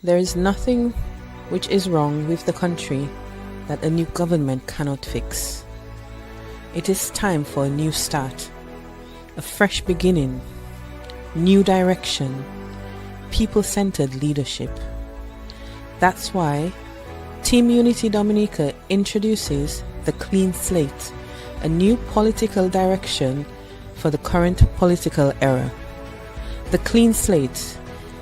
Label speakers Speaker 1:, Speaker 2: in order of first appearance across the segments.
Speaker 1: There is nothing which is wrong with the country that a new government cannot fix. It is time for a new start, a fresh beginning, new direction, people-centered leadership. That's why Team Unity Dominica introduces the Clean Slate, a new political direction for the current political era. The Clean Slate,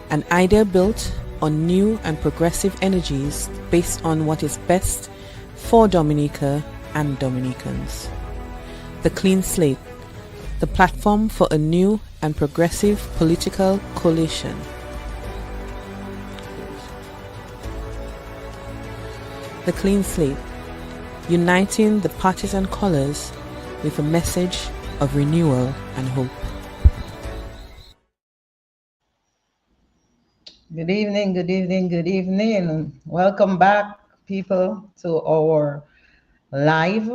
Speaker 1: an idea built on new and progressive energies based on what is best for Dominica and Dominicans. The Clean Slate, the platform for a new and progressive political coalition. The Clean Slate, uniting the partisan colors with a message of renewal and hope.
Speaker 2: Good evening, good evening, good evening. Welcome back, people, to our live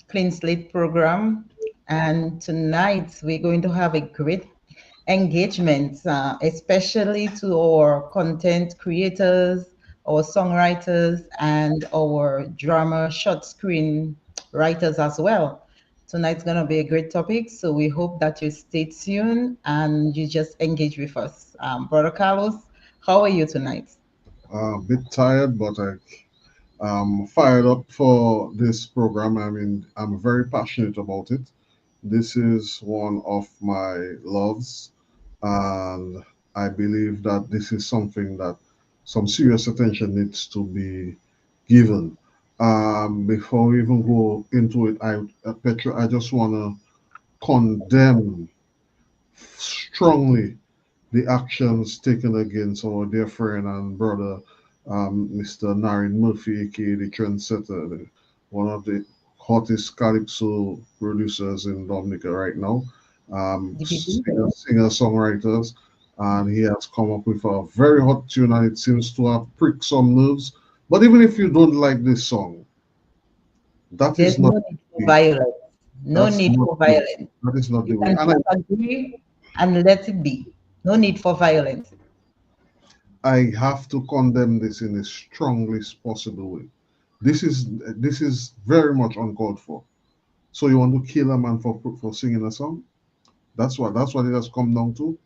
Speaker 2: Clean Slate program. And tonight we're going to have a great engagement, especially to our content creators, our songwriters, and our drama short screen writers as well. Tonight's going to be a great topic, so we hope that you stay tuned and you just engage with us. Brother Carlos, how are you tonight?
Speaker 3: A bit tired, but I'm fired up for this program. I mean, I'm very passionate about it. This is one of my loves, and I believe that this is something that some serious attention needs to be given. Before we even go into it, Petra, I just want to condemn strongly the actions taken against our dear friend and brother, Mr. Narin Murphy, aka the trendsetter, one of the hottest calypso producers in Dominica right now, singer songwriters, and he has come up with a very hot tune, and it seems to have pricked some nerves. But even if you don't like this song, that
Speaker 2: There's
Speaker 3: is not
Speaker 2: no need for violence. No
Speaker 3: that's
Speaker 2: need
Speaker 3: not
Speaker 2: for
Speaker 3: the,
Speaker 2: violence.
Speaker 3: that is not
Speaker 2: You
Speaker 3: the way.
Speaker 2: can
Speaker 3: And
Speaker 2: disagree and let it be. No need for violence.
Speaker 3: I have to condemn this in the strongest possible way. This is very much uncalled for. So you want to kill a man for singing a song? That's what it has come down to.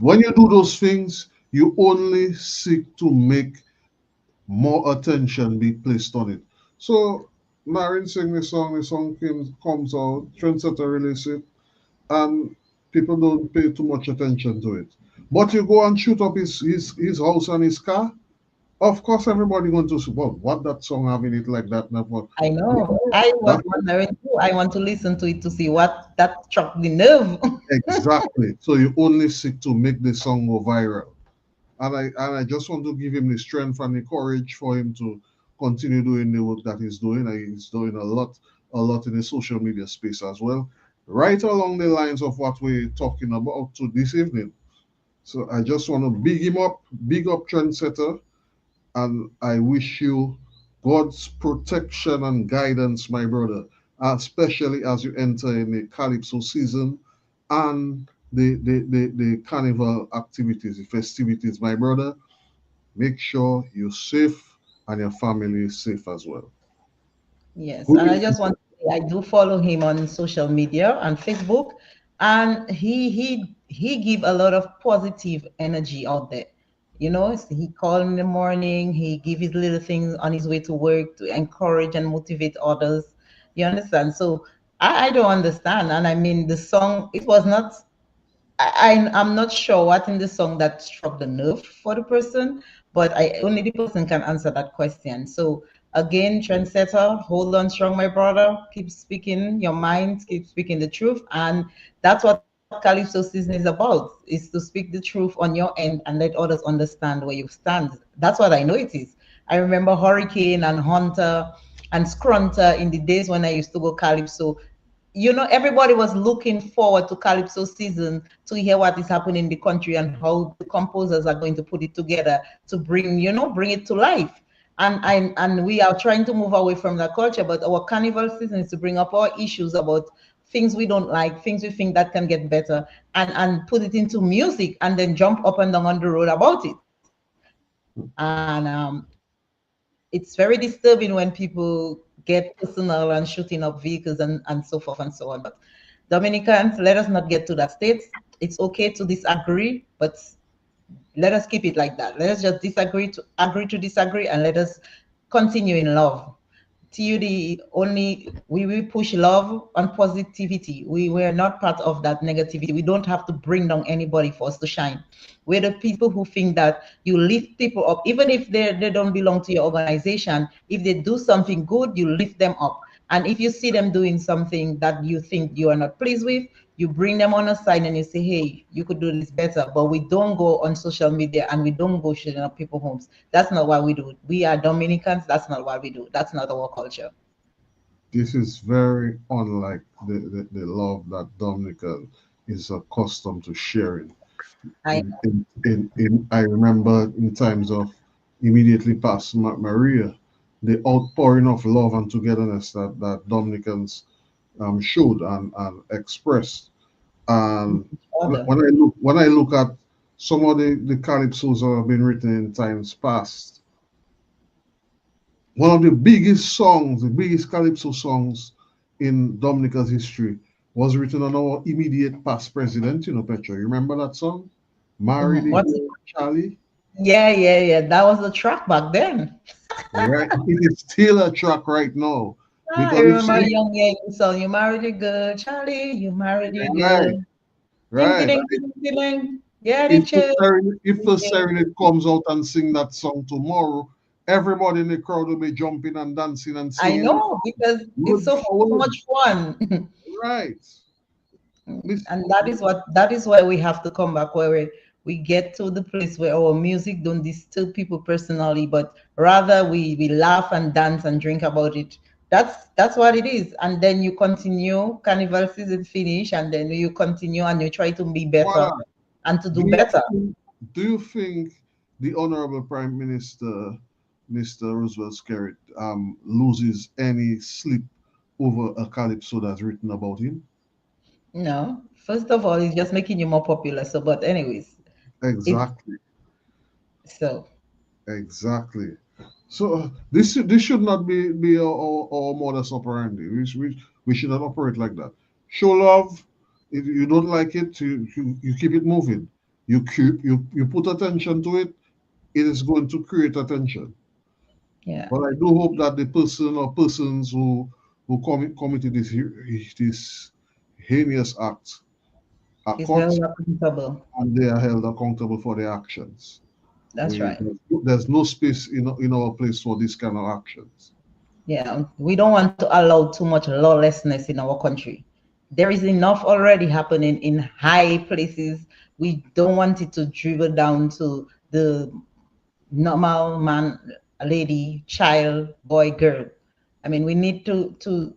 Speaker 3: When you do those things, you only seek to make more attention be placed on it. So Marin sing the song comes out, Trendsetter release it, and people don't pay too much attention to it. But you go and shoot up his house and his car, of course everybody going to support what that song having it like that now. But
Speaker 2: I know. I was
Speaker 3: that
Speaker 2: wondering too. I want to listen to it to see what that struck the nerve.
Speaker 3: exactly. So you only seek to make the song go viral. And I just want to give him the strength and the courage for him to continue doing the work that he's doing. And he's doing a lot in the social media space as well. Right along the lines of what we're talking about to this evening. So I just want to big him up, big up Trendsetter, and I wish you God's protection and guidance, my brother, especially as you enter in the Calypso season and the carnival activities, the festivities, my brother. Make sure you're safe and your family is safe as well.
Speaker 2: Yes,
Speaker 3: Good
Speaker 2: and I
Speaker 3: evening.
Speaker 2: just want to say I do follow him on social media and Facebook, and he give a lot of positive energy out there. He call in the morning, he give his little things on his way to work to encourage and motivate others. You understand? So I don't understand, and I mean the song. It was not. I'm not sure what in the song that struck the nerve for the person, but I only the person can answer that question. So again, trendsetter, hold on strong, my brother. Keep speaking your mind, keep speaking the truth, and that's what Calypso season is about: is to speak the truth on your end and let others understand where you stand. That's what I know it is. I remember Hurricane and Hunter and Scrunter in the days when I used to go Calypso. Everybody was looking forward to Calypso season to hear what is happening in the country and how the composers are going to put it together to bring it to life. And we are trying to move away from that culture, but our carnival season is to bring up our issues about things we don't like, things we think that can get better, and put it into music and then jump up and down on the road about it. And it's very disturbing when people get personal and shooting up vehicles and so forth and so on. But Dominicans, let us not get to that state. It's okay to disagree, but let us keep it like that. Let us just agree to disagree, and let us continue in love. TUD only we push love and positivity. We're not part of that negativity. We don't have to bring down anybody for us to shine. We're the people who think that you lift people up, even if they don't belong to your organization. If they do something good, you lift them up. And if you see them doing something that you think you are not pleased with, you bring them on a side and you say, hey, you could do this better. But we don't go on social media and we don't go shooting up people's homes. That's not what we do. We are Dominicans. That's not what we do. That's not our culture.
Speaker 3: This is very unlike the love that Dominica is accustomed to sharing. I remember in times of immediately past Maria, the outpouring of love and togetherness that Dominicans showed and expressed. And when I look at some of the calypsos that have been written in times past, one of the biggest songs, the biggest calypso songs in Dominica's history was written on our immediate past president, Petra. You remember that song? Married Charlie?
Speaker 2: Yeah. That was the track back then.
Speaker 3: Right. It is still a track right now.
Speaker 2: I remember Young Yang song, you married a girl, Charlie, you married a girl.
Speaker 3: Right.
Speaker 2: Yeah,
Speaker 3: if the serenade comes out and sing that song tomorrow, everybody in the crowd will be jumping and dancing and singing.
Speaker 2: I know, because it's so much fun.
Speaker 3: Right.
Speaker 2: And that is why we have to come back, where we get to the place where our music don't disturb people personally, but rather we laugh and dance and drink about it. That's what it is. And then you continue, carnival season finish, and then you continue and you try to be better and to do better.
Speaker 3: Do you think the Honorable Prime Minister, Mr. Roosevelt Skerrit, loses any sleep over a calypso that's written about him?
Speaker 2: No. First of all, it's just making you more popular. So, but anyways.
Speaker 3: Exactly.
Speaker 2: So.
Speaker 3: Exactly. So this should not be our modus operandi. We should not operate like that. Show love. If you don't like it, you keep it moving. You put attention to it. It is going to create attention.
Speaker 2: Yeah.
Speaker 3: But I do hope that the person or persons who committed this heinous act are caught and they are held accountable for their actions.
Speaker 2: That's right.
Speaker 3: There's no space in our place for these kind of actions.
Speaker 2: Yeah, we don't want to allow too much lawlessness in our country. There is enough already happening in high places. We don't want it to dribble down to the normal man, lady, child, boy, girl. I mean, we need to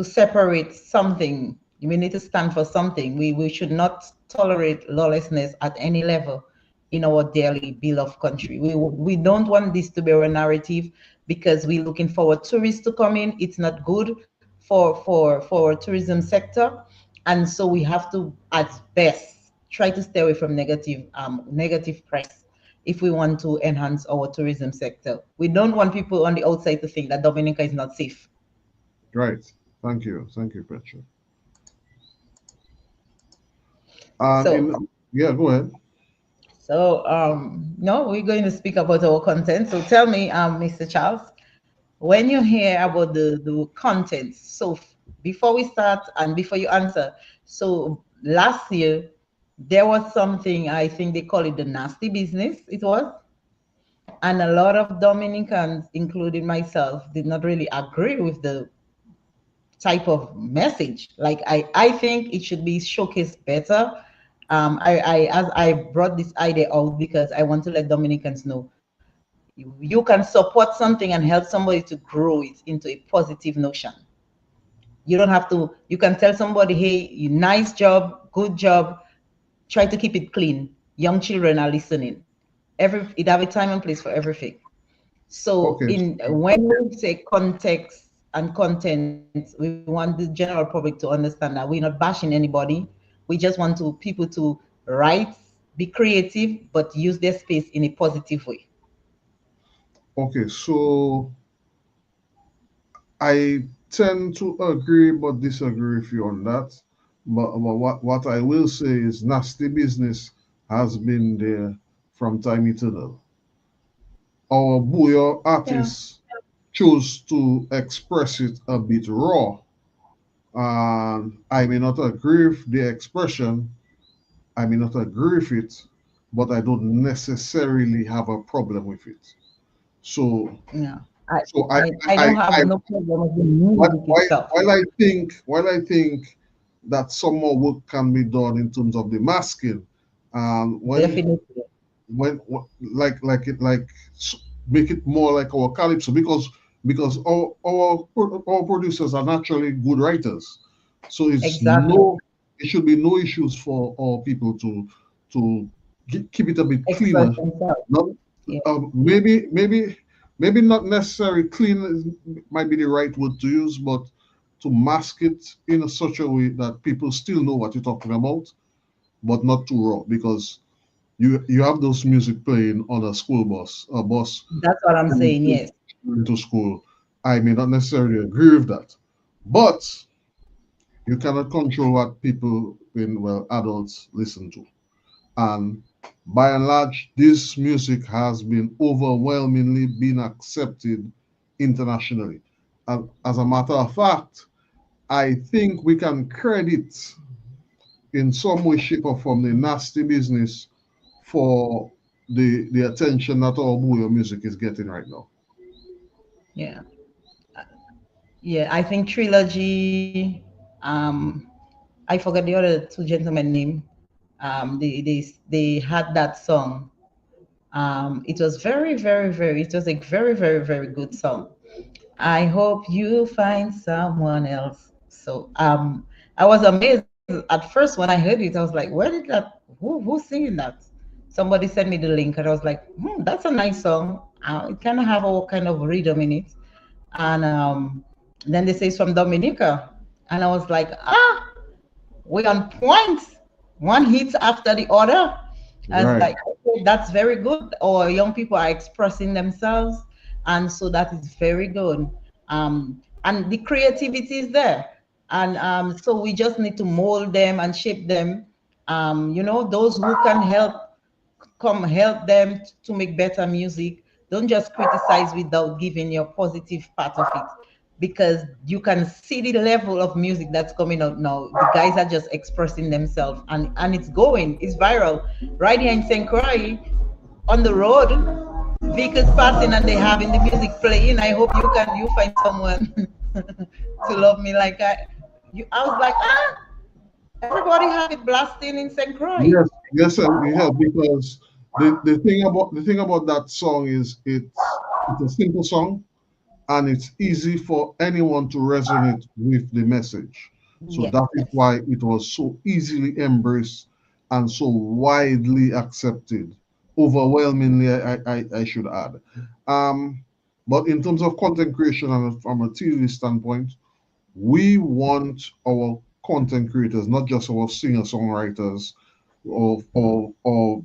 Speaker 2: separate something. We need to stand for something. We should not tolerate lawlessness at any level in our dearly beloved country. We don't want this to be a narrative, because we're looking forward tourists to come in. It's not good for tourism sector, and so we have to, at best, try to stay away from negative press if we want to enhance our tourism sector. We don't want people on the outside to think that Dominica is not safe.
Speaker 3: Right. Thank you, Petra. Yeah, go ahead.
Speaker 2: So, no, we're going to speak about our content. So tell me, Mr. Charles, when you hear about the content, so before we start and before you answer, so last year, there was something, I think they call it the nasty business, it was. And a lot of Dominicans, including myself, did not really agree with the type of message. Like, I think it should be showcased better. As I brought this idea out because I want to let Dominicans know you can support something and help somebody to grow it into a positive notion. You don't have to, you can tell somebody, hey, nice job, good job, try to keep it clean. Young children are listening. It have a time and place for everything. So when we say context and content. We want the general public to understand that we're not bashing anybody. We just want to people to write, be creative, but use their space in a positive way.
Speaker 3: Okay, so I tend to agree but disagree with you on that. But what I will say is nasty business has been there from time eternal. Our Booyah
Speaker 2: Yeah.
Speaker 3: artists chose to express it a bit raw. And I may not agree with the expression, I may not agree with it, but I don't necessarily have a problem with it. So,
Speaker 2: Yeah. I,
Speaker 3: so
Speaker 2: I
Speaker 3: I,
Speaker 2: don't have
Speaker 3: I
Speaker 2: no problem with the
Speaker 3: while,
Speaker 2: music itself.
Speaker 3: while I think that some more work can be done in terms of the masking, and
Speaker 2: Definitely.
Speaker 3: when like it like make it more like our calypso, because our producers are naturally good writers, so
Speaker 2: Exactly.
Speaker 3: it should be no issues for our people to keep it a bit
Speaker 2: Express
Speaker 3: cleaner.
Speaker 2: themselves.
Speaker 3: Not
Speaker 2: Yeah.
Speaker 3: maybe not necessarily clean might be the right word to use, but to mask it in such a way that people still know what you're talking about, but not too raw, because you have those music playing on a school bus, a bus
Speaker 2: That's what I'm saying. Yes.
Speaker 3: going to school. I may not necessarily agree with that, but you cannot control what people, in well, adults listen to. And by and large, this music has been overwhelmingly been accepted internationally. And as a matter of fact, I think we can credit in some way, shape, or form the nasty business for the attention that our Booyah music is getting right now.
Speaker 2: Yeah. Yeah. I think Trilogy. I forgot the other two gentlemen name. They had that song. It was very. It was a very good song. I hope you find someone else. So I was amazed at first when I heard it. I was like, where did that? Who's singing that? Somebody sent me the link, and I was like, that's a nice song. It kind of have all kind of rhythm in it, and then they say it's from Dominica, and I was like, we're on point. One hit after the other. I was
Speaker 3: Right.
Speaker 2: like, okay, that's very good. Or young people are expressing themselves, and so that is very good. And the creativity is there, and so we just need to mold them and shape them. Those who can help come help them to make better music. Don't just criticize without giving your positive part of it, because you can see the level of music that's coming out now. The guys are just expressing themselves, and it's going, it's viral. Right here in St. Croix, on the road, vehicles passing and they having the music playing. I hope you find someone to love me like I was like, everybody have it blasting in St. Croix.
Speaker 3: Yes, because the thing about that song is it's a simple song, and it's easy for anyone to resonate with the message. So
Speaker 2: Yes.
Speaker 3: that is why it was so easily embraced and so widely accepted. Overwhelmingly, I should add. Um, but in terms of content creation and from a TV standpoint, we want our content creators, not just our singer songwriters or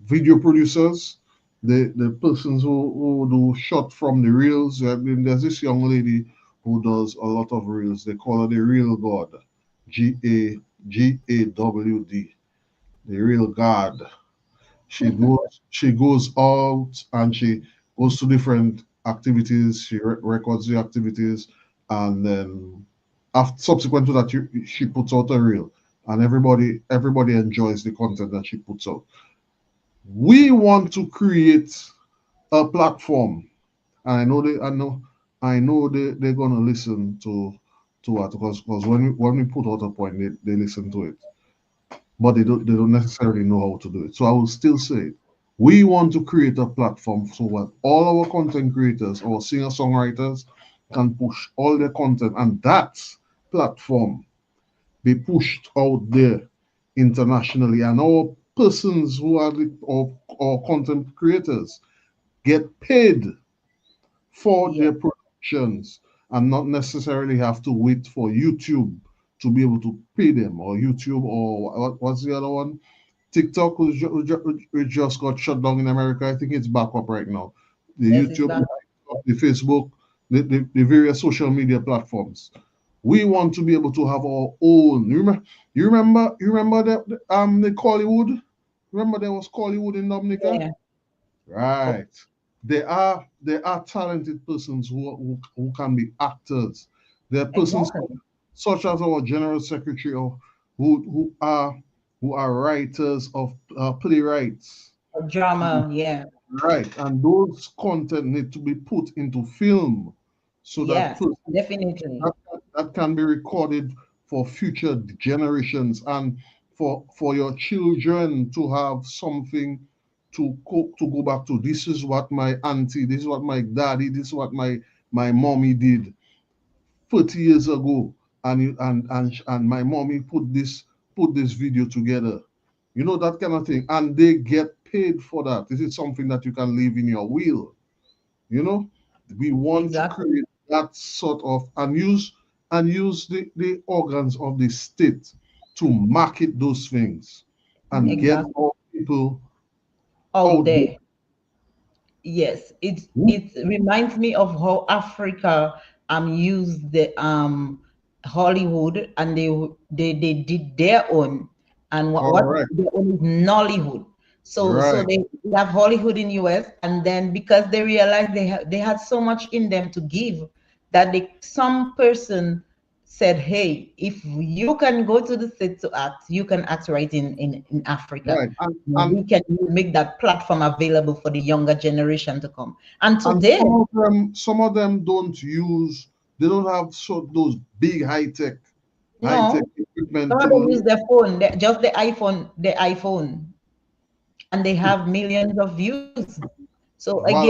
Speaker 3: video producers, the persons who do shot from the reels. I mean, there's this young lady who does a lot of reels. They call her the Real God, GAGAWD, the Real God. She goes out and she goes to different activities. She records the activities, and then after subsequent to that, she puts out a reel, and everybody enjoys the content that she puts out. We want to create a platform, and I know they're gonna listen to it, because when we put out a point, they listen to it, but they don't necessarily know how to do it. So I will still say we want to create a platform so that all our content creators, our singer songwriters, can push all their content, and that platform be pushed out there internationally, and our persons who are our content creators get paid for
Speaker 2: Yeah.
Speaker 3: their productions. and not necessarily have to wait for YouTube to be able to pay them, or YouTube, or what's the other one? TikTok, which just got shut down in America. I think it's back up right now. The
Speaker 2: Yes, it's
Speaker 3: YouTube,
Speaker 2: back.
Speaker 3: the Facebook, the various social media platforms. We want to be able to have our own. You remember that the Collywood? Remember there was Collywood in Dominica?
Speaker 2: Yeah,
Speaker 3: Right. There are talented persons who can be actors. There are persons
Speaker 2: exactly.
Speaker 3: such as our general secretary, or who are writers of playwrights.
Speaker 2: A drama, yeah.
Speaker 3: Right, and those content need to be put into film so that
Speaker 2: Yes, definitely.
Speaker 3: that, that can be recorded for future generations, and for your children to have something to go back to. This is what my auntie, this is what my daddy, this is what my mommy did 30 years ago, and my mommy put this video together, that kind of thing, and they get paid for that. This is something that you can leave in your will. you know we want to
Speaker 2: Exactly.
Speaker 3: create that sort of, and use the organs of the state to market those things and get
Speaker 2: Exactly.
Speaker 3: our people
Speaker 2: Out
Speaker 3: out there.
Speaker 2: there. Yes, it reminds me of how Africa used the Hollywood, and they did their own, and what
Speaker 3: Correct.
Speaker 2: their own is Nollywood. So
Speaker 3: Right.
Speaker 2: they have Hollywood in US, and then because they realized they had so much in them to give, that some person said, hey, if you can go to the set to act, you can act right in Africa.
Speaker 3: Right. and
Speaker 2: We
Speaker 3: and
Speaker 2: can make that platform available for the younger generation to come. And
Speaker 3: and
Speaker 2: today,
Speaker 3: some of them they don't have those big high tech
Speaker 2: no,
Speaker 3: equipment
Speaker 2: some of them use their phone, just the iPhone, and they have millions of views. So
Speaker 3: voila.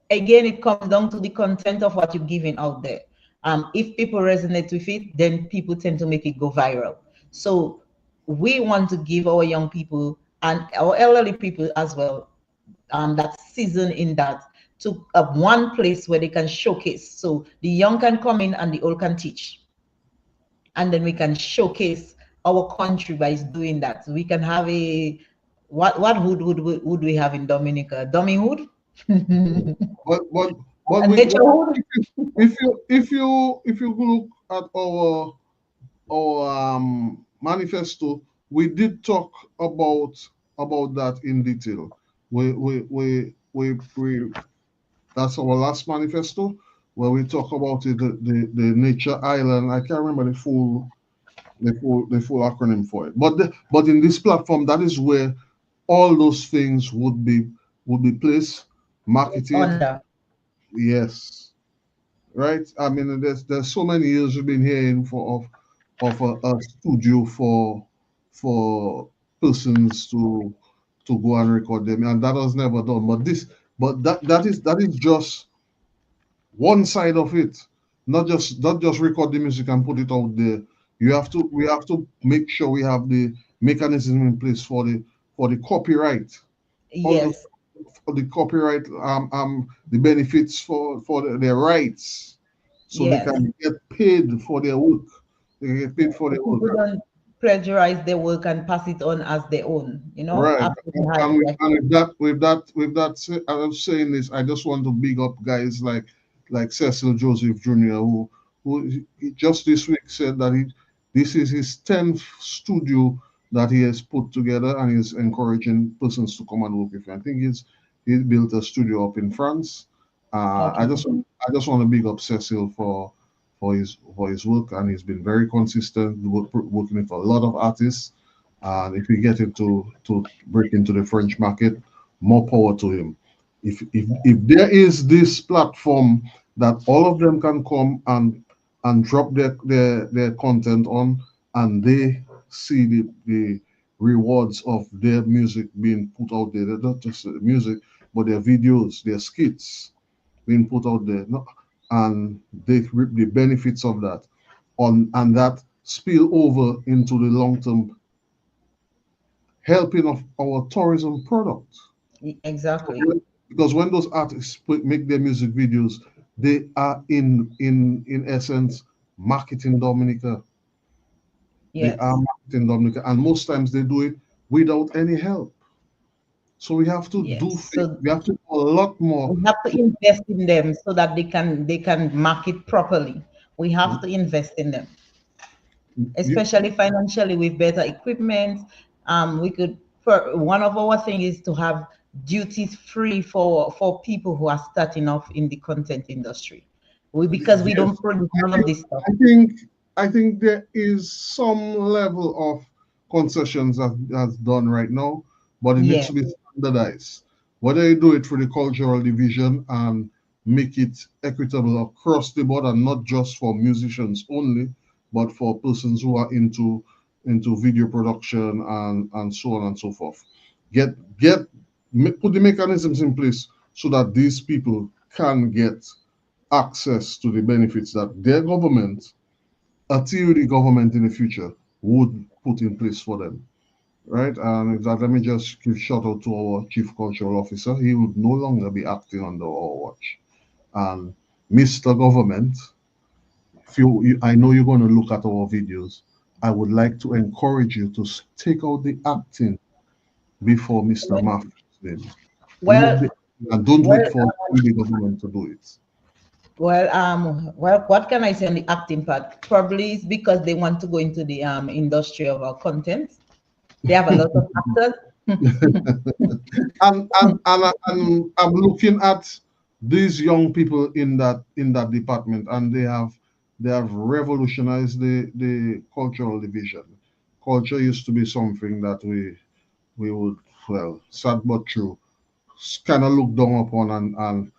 Speaker 2: again, it comes down to the content of what you're giving out there. If people resonate with it, then people tend to make it go viral. So we want to give our young people and our elderly people as well, that season in that, to one place where they can showcase. So the young can come in and the old can teach, and then we can showcase our country by doing that. We can have a what would we have in Dominica? Dummy hood,
Speaker 3: but but but
Speaker 2: a
Speaker 3: we
Speaker 2: nature hood.
Speaker 3: if you look at our manifesto, we did talk about that in detail. We That's our last manifesto, where we talk about it, the nature island. I can't remember the full acronym for it. But in this platform, that is where all those things would be placed, marketed.
Speaker 2: Under.
Speaker 3: Yes, right. I mean, there's so many years we've been hearing of a studio for persons to go and record them, and that was never done. But that is just one side of it. Not just record the music and put it out there. We have to make sure we have the mechanism in place for the copyright, all those,
Speaker 2: Yes,
Speaker 3: for the copyright, the benefits for their rights, so they
Speaker 2: yes.
Speaker 3: can get paid for their work. They can get paid for
Speaker 2: So
Speaker 3: their work.
Speaker 2: people don't plagiarize their work and pass it on as their own,
Speaker 3: Right.
Speaker 2: after they
Speaker 3: And
Speaker 2: hire
Speaker 3: with,
Speaker 2: their
Speaker 3: and with that, I'm saying this. I just want to big up guys like Cecil Joseph Jr., who just this week said that this is his 10th studio that he has put together, and he's encouraging persons to come and work with him. I think he's built a studio up in France. I
Speaker 2: Okay.
Speaker 3: just I just want to big up Cecil for his work, and he's been very consistent, working with a lot of artists. And if we get into to break into the French market, more power to him. If there is this platform that all of them can come and drop their content on, and they see the rewards of their music being put out there, not just the music, but their videos, their skits being put out there, and they reap the benefits of that, and that spill over into the long term helping of our tourism product.
Speaker 2: Exactly.
Speaker 3: Because when those artists make their music videos, they are in essence marketing Dominica. They are
Speaker 2: Yes.
Speaker 3: marketing Dominica, and most times they do it without any help. So we have to
Speaker 2: Yes. So
Speaker 3: we have to do a lot more
Speaker 2: we have to
Speaker 3: to
Speaker 2: invest in them so that they can market properly. We have to invest in them,
Speaker 3: you,
Speaker 2: especially financially with better equipment. We could for one of our things is to have duties free for people who are starting off in the content industry. Because we don't
Speaker 3: yes,
Speaker 2: produce
Speaker 3: I
Speaker 2: none of
Speaker 3: think
Speaker 2: this stuff.
Speaker 3: I think I think there is some level of concessions that's done right now, but it needs
Speaker 2: Yeah.
Speaker 3: to be standardized. Whether you do it for the cultural division and make it equitable across the board and not just for musicians only, but for persons who are into video production and so on and so forth. Get put the mechanisms in place so that these people can get access to the benefits that their government, a TUD government in the future, would put in place for them. Right? And with that, let me just give shout out to our chief cultural officer. He would no longer be acting under our watch. And Mr. Government, if I know you're going to look at our videos, I would like to encourage you to take out the acting before Mr. Maff comes in. Leave
Speaker 2: Well,
Speaker 3: the and don't
Speaker 2: well,
Speaker 3: wait for the government to do it.
Speaker 2: well, what can I say on the acting part? Probably it's because they want to go into the industry of our content. They have a lot of actors.
Speaker 3: And I'm looking at these young people in that department, and they have revolutionized the cultural division. Culture used to be something that we would, well, sad but true, kind of look down upon and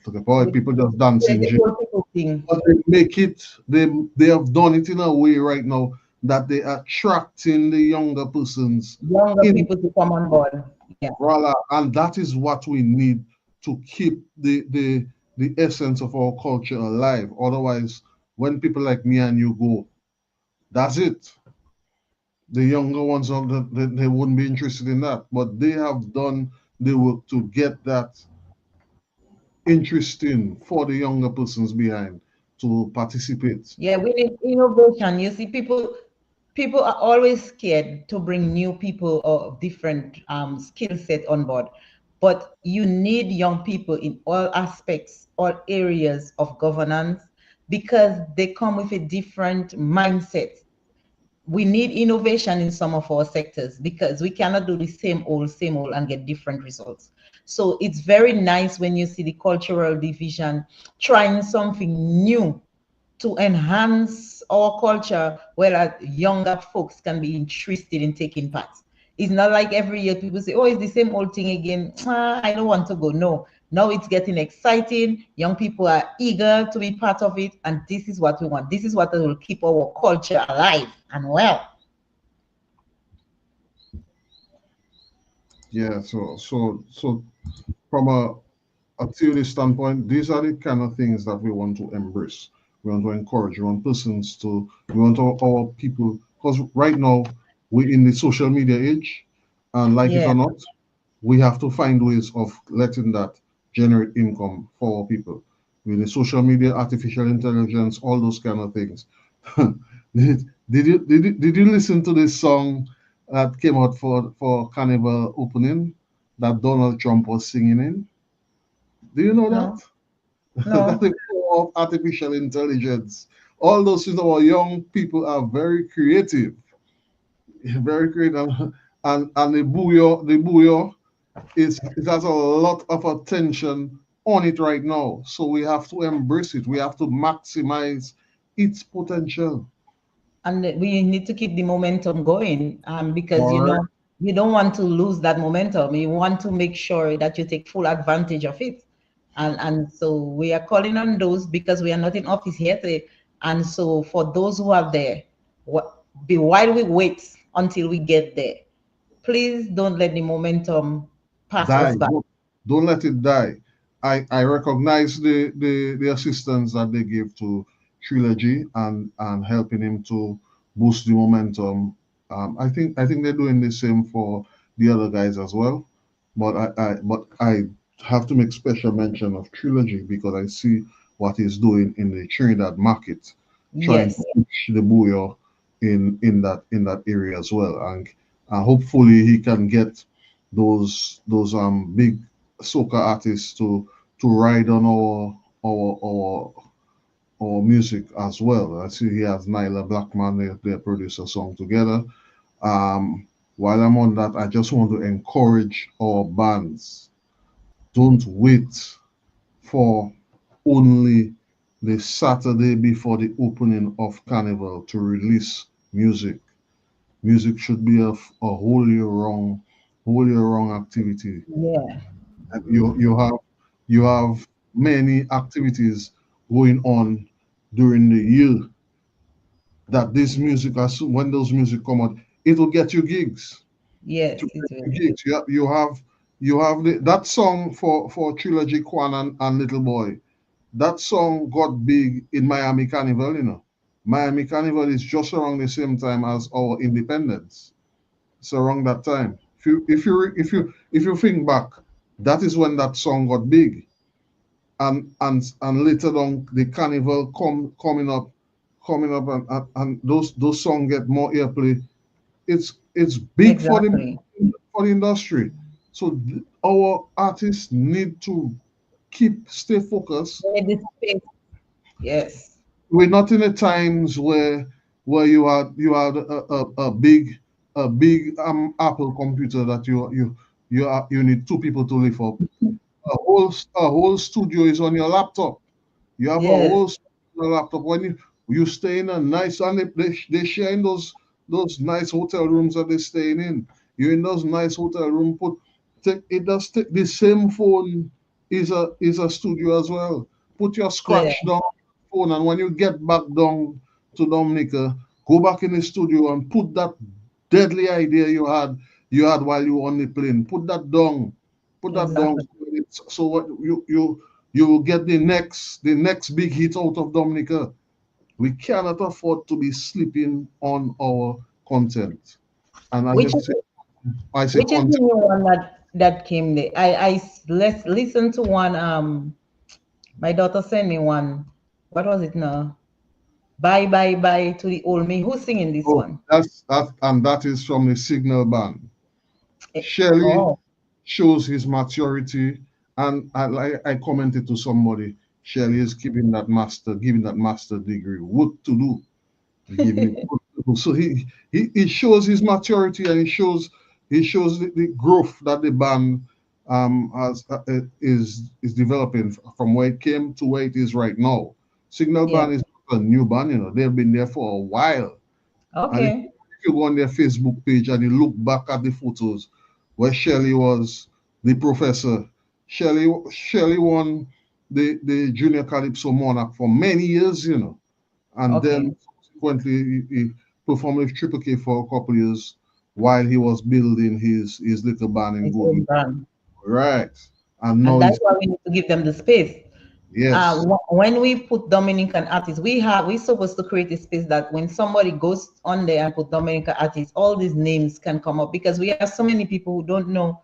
Speaker 3: to the point
Speaker 2: With
Speaker 3: people just dancing.
Speaker 2: the old people thing,
Speaker 3: But they make it, they have done it in a way right now that they are attracting the younger persons
Speaker 2: younger
Speaker 3: in
Speaker 2: people to come on board. Yeah.
Speaker 3: rather, and that is what we need to keep the essence of our culture alive. Otherwise, when people like me and you go, that's it. The younger ones they wouldn't be interested in that, but they have done the work to get that interesting for the younger persons behind to participate.
Speaker 2: Yeah, we need innovation. You see, people are always scared to bring new people or different skill set on board. But you need young people in all aspects, all areas of governance, because they come with a different mindset. We need innovation in some of our sectors because we cannot do the same old and get different results. So it's very nice when you see the cultural division trying something new to enhance our culture, whereas younger folks can be interested in taking part. It's not like every year people say, oh, it's the same old thing again. I don't want to go. No, now it's getting exciting. Young people are eager to be part of it. And this is what we want. This is what will keep our culture alive and well.
Speaker 3: Yeah, so from a theory standpoint, these are the kind of things that we want to embrace. We want to encourage. We want persons to. We want our people, because right now we're in the social media age, and like it
Speaker 2: Yeah.
Speaker 3: or not, we have to find ways of letting that generate income for our people. With the social media, artificial intelligence, all those kind of things. Did you listen to this song that came out for Carnival opening that Donald Trump was singing in? Do you know that?
Speaker 2: No,
Speaker 3: That's
Speaker 2: no.
Speaker 3: the power of artificial intelligence. All those our young people are very creative, very creative, and the booyah is it has a lot of attention on it right now. So we have to embrace it. We have to maximize its potential.
Speaker 2: And we need to keep the momentum going because
Speaker 3: All right.
Speaker 2: you don't want to lose that momentum. You want to make sure that you take full advantage of it. And so we are calling on those because we are not in office yet. And so for those who are there, while we wait until we get there, please don't let the momentum pass
Speaker 3: Die.
Speaker 2: us by.
Speaker 3: Don't let it die. I recognize the assistance that they give to Trilogy and helping him to boost the momentum. I think they're doing the same for the other guys as well. But I have to make special mention of Trilogy because I see what he's doing in the Trinidad market, trying to
Speaker 2: Yes,
Speaker 3: push the bouillon in that area as well, and hopefully he can get those big soca artists to ride on our music as well. I see he has Nyla Blackman, they produce a song together. Um, while I'm on that, I just want to encourage our bands. Don't wait for only the Saturday before the opening of Carnival to release music. Music should be a whole year long activity.
Speaker 2: yeah,
Speaker 3: And you have many activities going on during the year that this music, as soon when those music come out, it will get you gigs.
Speaker 2: yes,
Speaker 3: To
Speaker 2: it
Speaker 3: get
Speaker 2: will.
Speaker 3: you gigs. You have that song for Trilogy Kwan and Little Boy. That song got big in Miami Carnival, you know. Miami Carnival is just around the same time as our independence. So around that time. If you think back, that is when that song got big. And later on the carnival coming up and those songs get more airplay. It's big for the
Speaker 2: Exactly.
Speaker 3: industry. So our artists need to stay focused.
Speaker 2: Where the space, yes,
Speaker 3: We're not in the times where you had a big Apple computer that you need two people to lift up. A whole studio is on your laptop. You have a
Speaker 2: yes,
Speaker 3: whole studio on your laptop. When you stay in a nice, and they share in those nice hotel rooms that they're staying in. You're in those nice hotel room. It does take the same phone is a studio as well. Put your
Speaker 2: yeah,
Speaker 3: scratch down phone, and when you get back down to Dominica, go back in the studio and put that deadly idea you had while you were on the plane. Put that down. Put that down.
Speaker 2: exactly.
Speaker 3: So what you will get the next big hit out of Dominica. We cannot afford to be sleeping on our content. And I
Speaker 2: Which
Speaker 3: just
Speaker 2: is
Speaker 3: say, I say
Speaker 2: which is the
Speaker 3: content.
Speaker 2: new one that came there. Let's listen to one. My daughter sent me one. What was it now? Bye bye bye to the old me. Who's singing this
Speaker 3: Oh,
Speaker 2: one?
Speaker 3: that is from the Signal Band.
Speaker 2: Eh,
Speaker 3: Shelley
Speaker 2: oh,
Speaker 3: shows his maturity, and I commented to somebody, Shelley is giving that master degree. What to do? Giving it what to do. So he shows his maturity, and he shows the growth that the band is developing from where it came to where it is right now. Signal
Speaker 2: yeah.
Speaker 3: Band is not a new band, they've been there for a while. And if
Speaker 2: Okay.
Speaker 3: you go on their Facebook page and you look back at the photos where Shelley was the professor, Shelley won the Junior Calypso Monarch for many years. And
Speaker 2: Okay.
Speaker 3: then subsequently he performed with Triple K for a couple of years while he was building his little band in
Speaker 2: It's own
Speaker 3: Goodwood.
Speaker 2: brand.
Speaker 3: Right. And
Speaker 2: And
Speaker 3: now
Speaker 2: that's
Speaker 3: he's,
Speaker 2: why we need to give them the space.
Speaker 3: yes,
Speaker 2: When we put Dominican artists, we're supposed to create a space that when somebody goes on there and put Dominican artists, all these names can come up because we have so many people who don't know.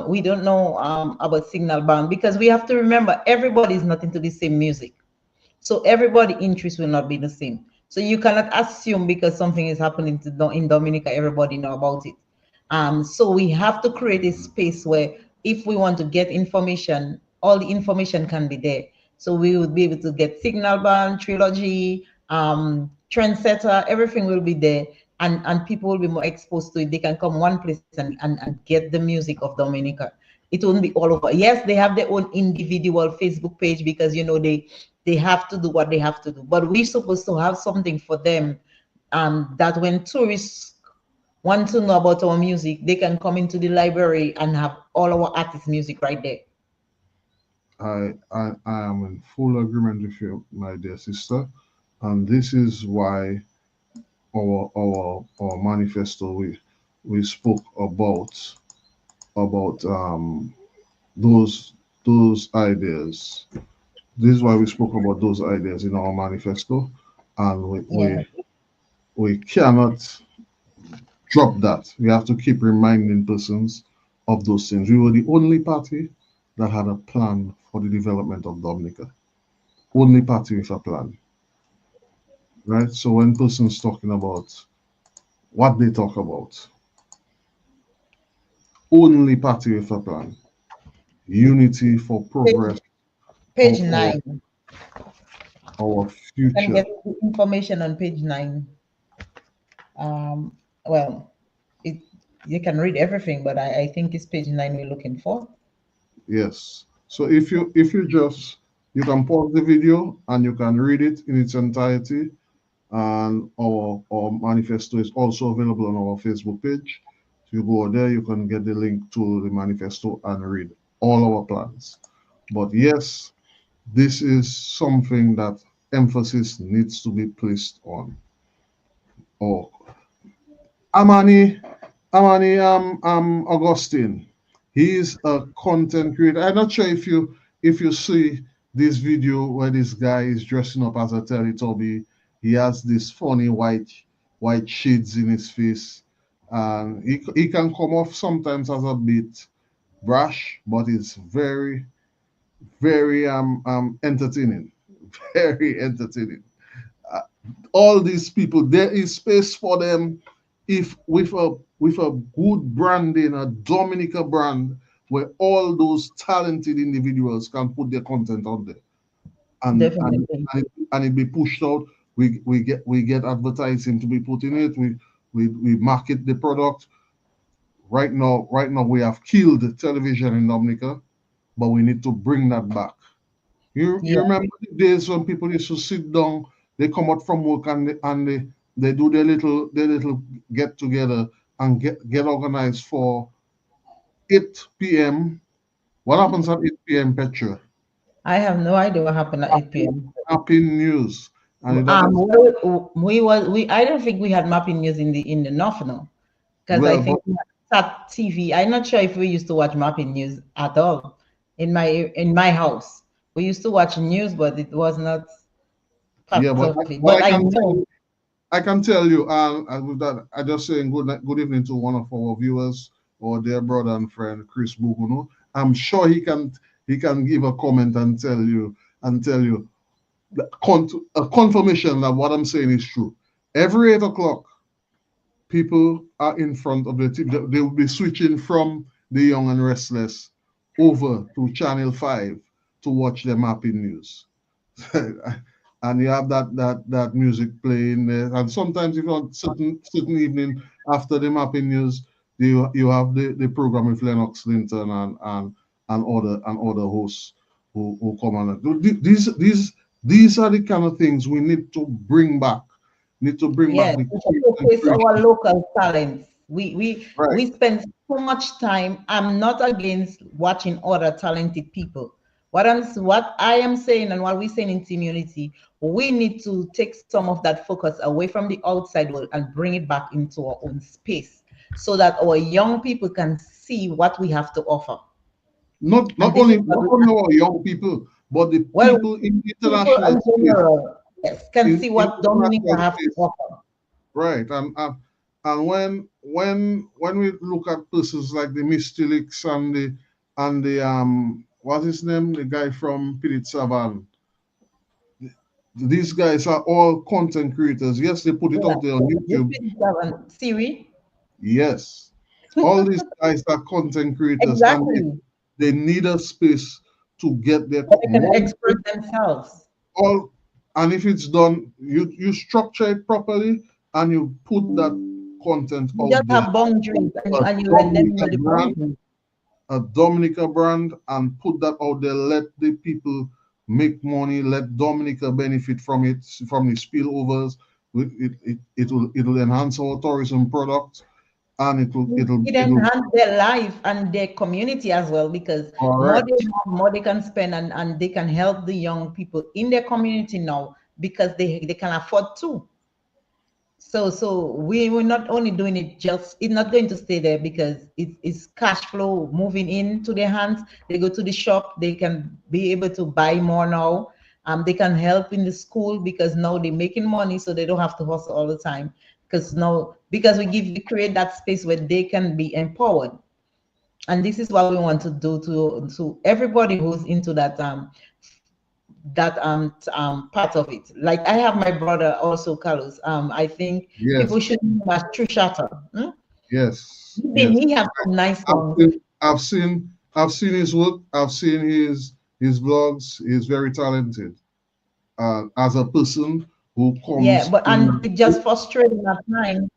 Speaker 2: We don't know about Signal Band because we have to remember everybody is not into the same music. So everybody interest will not be the same. So you cannot assume because something is happening in Dominica, everybody know about it. So we have to create a space where if we want to get information, all the information can be there. So we will be able to get Signal Band, Trilogy, Trendsetter, everything will be there. And people will be more exposed to it. They can come one place and get the music of Dominica. It won't be all over. Yes, they have their own individual Facebook page because they have to do what they have to do. But we're supposed to have something for them, that when tourists want to know about our music, they can come into the library and have all our artist music right there.
Speaker 3: I am in full agreement with you, my dear sister. And this is why our manifesto we spoke about those ideas. This is why we spoke about those ideas in our manifesto, and we
Speaker 2: Yeah,
Speaker 3: we, we cannot drop that. We have to keep reminding persons of those things. We were the only party that had a plan for the development of Dominica. Only party with a plan, right? So when persons talking about what they talk about, only party with a plan, unity for progress
Speaker 2: Page
Speaker 3: of
Speaker 2: 9.
Speaker 3: our
Speaker 2: You can
Speaker 3: future.
Speaker 2: get the information on page 9. Well, it you can read everything, but I think it's page 9 we're looking for.
Speaker 3: Yes. So if you just you can pause the video and you can read it in its entirety. And our manifesto is also available on our Facebook page. So you go there, you can get the link to the manifesto and read all our plans. But yes, this is something that emphasis needs to be placed on. Oh, Amani, Augustine. He's a content creator. I'm not sure if you see this video where this guy is dressing up as a Teletubby. He has this funny white shades in his face, and he can come off sometimes as a bit brash, but it's very entertaining, very entertaining. All these people, there is space for them if with a good branding, a Dominica brand, where all those talented individuals can put their content out there, and and
Speaker 2: Definitely.
Speaker 3: and it be pushed out. We get advertising to be put in it. We market the product. Right now we have killed television in Dominica, but we need to bring that back. You
Speaker 2: Yeah.
Speaker 3: remember the days when people used to sit down, they come out from work and they do their little get together and get organized for 8 p.m. What happens at 8 p.m. Petra?
Speaker 2: I have no idea what happened at 8 p.m.
Speaker 3: Mapping news. And that is
Speaker 2: We I don't think we had mapping news in the north now, because I
Speaker 3: well,
Speaker 2: think
Speaker 3: but
Speaker 2: we had Sat TV. I'm not sure if we used to watch mapping news at all in my house. We used to watch news, but it was not
Speaker 3: yeah,
Speaker 2: part
Speaker 3: but
Speaker 2: of it.
Speaker 3: but
Speaker 2: But
Speaker 3: I
Speaker 2: I
Speaker 3: can tell
Speaker 2: know,
Speaker 3: you, and with that, I just saying good evening to one of our viewers, our dear brother and friend Chris Buguno. I'm sure he can give a comment and tell you a confirmation that what I'm saying is true. Every 8 o'clock, people are in front of the TV. They will be switching from the Young and Restless over to Channel 5 to watch the mapping news. And you have that music playing there. And sometimes if on certain evening after the mapping news, you have the program with Lennox Linton and other hosts who come on. These are the kind of things we need to bring back. Need to bring back
Speaker 2: yes,
Speaker 3: the
Speaker 2: we should showcase our
Speaker 3: creation.
Speaker 2: local talents. We
Speaker 3: Right.
Speaker 2: spend so much time. I'm not against watching other talented people. What I am saying and what we're saying in community, we need to take some of that focus away from the outside world and bring it back into our own space so that our young people can see what we have to offer.
Speaker 3: Not
Speaker 2: And
Speaker 3: not
Speaker 2: this is
Speaker 3: only
Speaker 2: what
Speaker 3: not only our young people, but the
Speaker 2: well,
Speaker 3: people in
Speaker 2: people
Speaker 3: international
Speaker 2: in
Speaker 3: space.
Speaker 2: general, yes, can
Speaker 3: In
Speaker 2: see what Dominica
Speaker 3: international
Speaker 2: have to
Speaker 3: space.
Speaker 2: offer.
Speaker 3: Right, and when we look at persons like the Mystilics and the what's his name, the guy from Pilit Savan, these guys are all content creators. Yes, they put it
Speaker 2: Yeah.
Speaker 3: out there on
Speaker 2: This
Speaker 3: YouTube.
Speaker 2: is Siri.
Speaker 3: Yes, all these guys are content creators, and
Speaker 2: Exactly.
Speaker 3: they need a space to get their
Speaker 2: But they can
Speaker 3: one
Speaker 2: express themselves.
Speaker 3: all. And if it's done, you structure it properly and you put that content
Speaker 2: You
Speaker 3: out
Speaker 2: just
Speaker 3: there.
Speaker 2: have boundaries and you
Speaker 3: A
Speaker 2: and you let them
Speaker 3: Dominica
Speaker 2: know the
Speaker 3: brand,
Speaker 2: boundaries.
Speaker 3: and put that out there. Let the people make money. Let Dominica benefit from it, from the spillovers. It will enhance our tourism product, and
Speaker 2: It
Speaker 3: it'll
Speaker 2: enhance their life and their community as well, because more they
Speaker 3: correct.
Speaker 2: have, more they can spend, and they can help the young people in their community now because they can afford to. So we're not only doing it, just it's not going to stay there because it's cash flow moving into their hands. They go to the shop, they can be able to buy more now. They can help in the school because now they're making money, so they don't have to hustle all the time. Because we create that space where they can be empowered. And this is what we want to do to everybody who's into part of it. Like I have my brother also, Carlos. I think
Speaker 3: Yes,
Speaker 2: people should know as True Shatter.
Speaker 3: yes,
Speaker 2: Even
Speaker 3: yes.
Speaker 2: he have some nice
Speaker 3: I've
Speaker 2: songs.
Speaker 3: seen, I've seen his work. I've seen his blogs. He's very talented. As a person who
Speaker 2: Yeah,
Speaker 3: comes
Speaker 2: but and
Speaker 3: in,
Speaker 2: it just frustrating at times.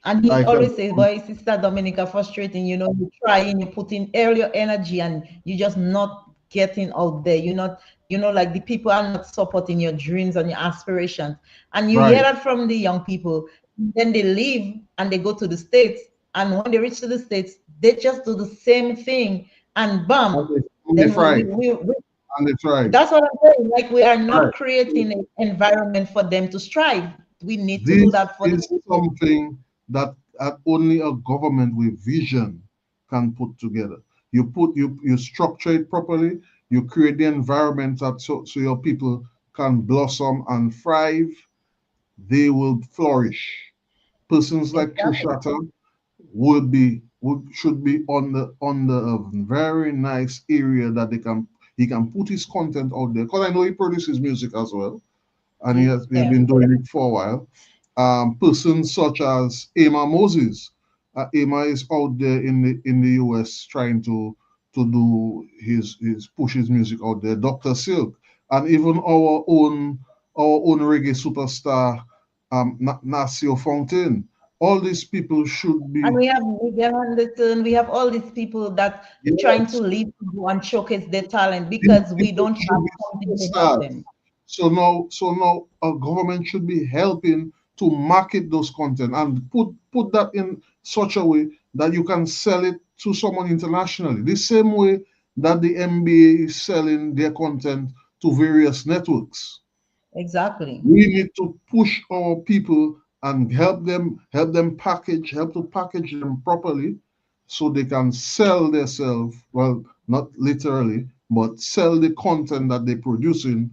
Speaker 2: And he
Speaker 3: I can,
Speaker 2: always says, boy, Sister Dominica, frustrating, you're trying, you put in all your energy and you're just not getting out there. You're not, like the people are not supporting your dreams and your aspirations. And you hear
Speaker 3: right,
Speaker 2: that from the young people. Then they leave and they go to the States. And when they reach to the States, they just do the same thing. And
Speaker 3: and
Speaker 2: bam,
Speaker 3: they
Speaker 2: then
Speaker 3: thrive, and they thrive.
Speaker 2: that's what I'm saying. Like we are
Speaker 3: Right.
Speaker 2: not creating an environment for them to strive. We need to do
Speaker 3: This
Speaker 2: that for the
Speaker 3: is
Speaker 2: people.
Speaker 3: something that only a government with vision can put together. You structure it properly. You create the environment that so your people can blossom and thrive. They will flourish. Persons like
Speaker 2: Exactly.
Speaker 3: Trushata should be on the very nice area that he can put his content out there. Because I know he produces music as well, and he's
Speaker 2: Yeah.
Speaker 3: been doing it for a while. Persons such as Emma Moses. Emma is out there in the US trying to do his push his music out there. Dr. Silk, and even our own reggae superstar, Nasio Fontaine. All these people should
Speaker 2: And
Speaker 3: be,
Speaker 2: we have Miguel Anderson, we have all these people that trying to
Speaker 3: yes,
Speaker 2: lead people and showcase their talent
Speaker 3: these
Speaker 2: because we
Speaker 3: people
Speaker 2: don't
Speaker 3: should
Speaker 2: have
Speaker 3: be
Speaker 2: something to help
Speaker 3: superstars.
Speaker 2: them.
Speaker 3: So now a government should be helping to market those content and put that in such a way that you can sell it to someone internationally. The same way that the NBA is selling their content to various networks.
Speaker 2: Exactly.
Speaker 3: We need to push our people and help to package them properly so they can sell themselves, well, not literally, but sell the content that they're producing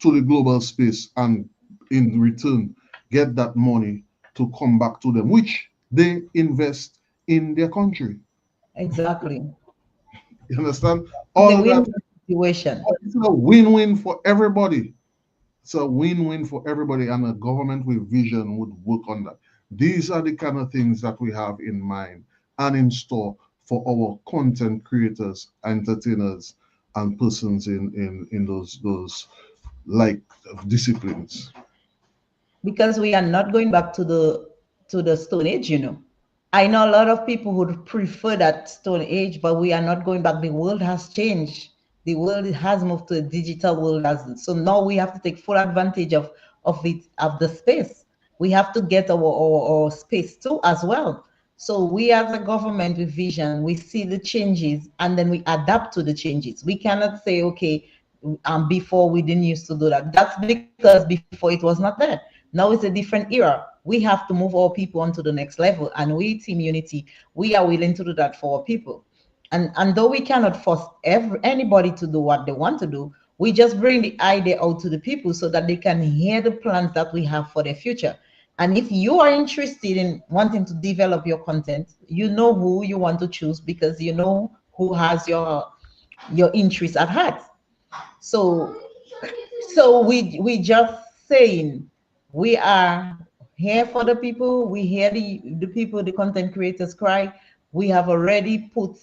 Speaker 3: to the global space, and in return get that money to come back to them, which they invest in their country.
Speaker 2: Exactly.
Speaker 3: You understand?
Speaker 2: It's a
Speaker 3: All that
Speaker 2: win-win situation.
Speaker 3: is a win-win for everybody. It's a win-win for everybody, and a government with vision would work on that. These are the kind of things that we have in mind and in store for our content creators, entertainers, and persons in those like disciplines.
Speaker 2: Because we are not going back to the Stone Age. I know a lot of people would prefer that Stone Age, but we are not going back. The world has changed. The world has moved to a digital world, so now we have to take full advantage of the space. We have to get our space too as well. So we as a government with vision, we see the changes and then we adapt to the changes. We cannot say, okay, before we didn't used to do that. That's because before it was not there. Now it's a different era. We have to move our people onto the next level. And we, Team Unity, we are willing to do that for our people. And though we cannot force anybody to do what they want to do, we just bring the idea out to the people so that they can hear the plans that we have for their future. And if you are interested in wanting to develop your content, you know who you want to choose because you know who has your interest at heart. So we just saying we are here for the people. We hear the people, the content creators cry. We have already put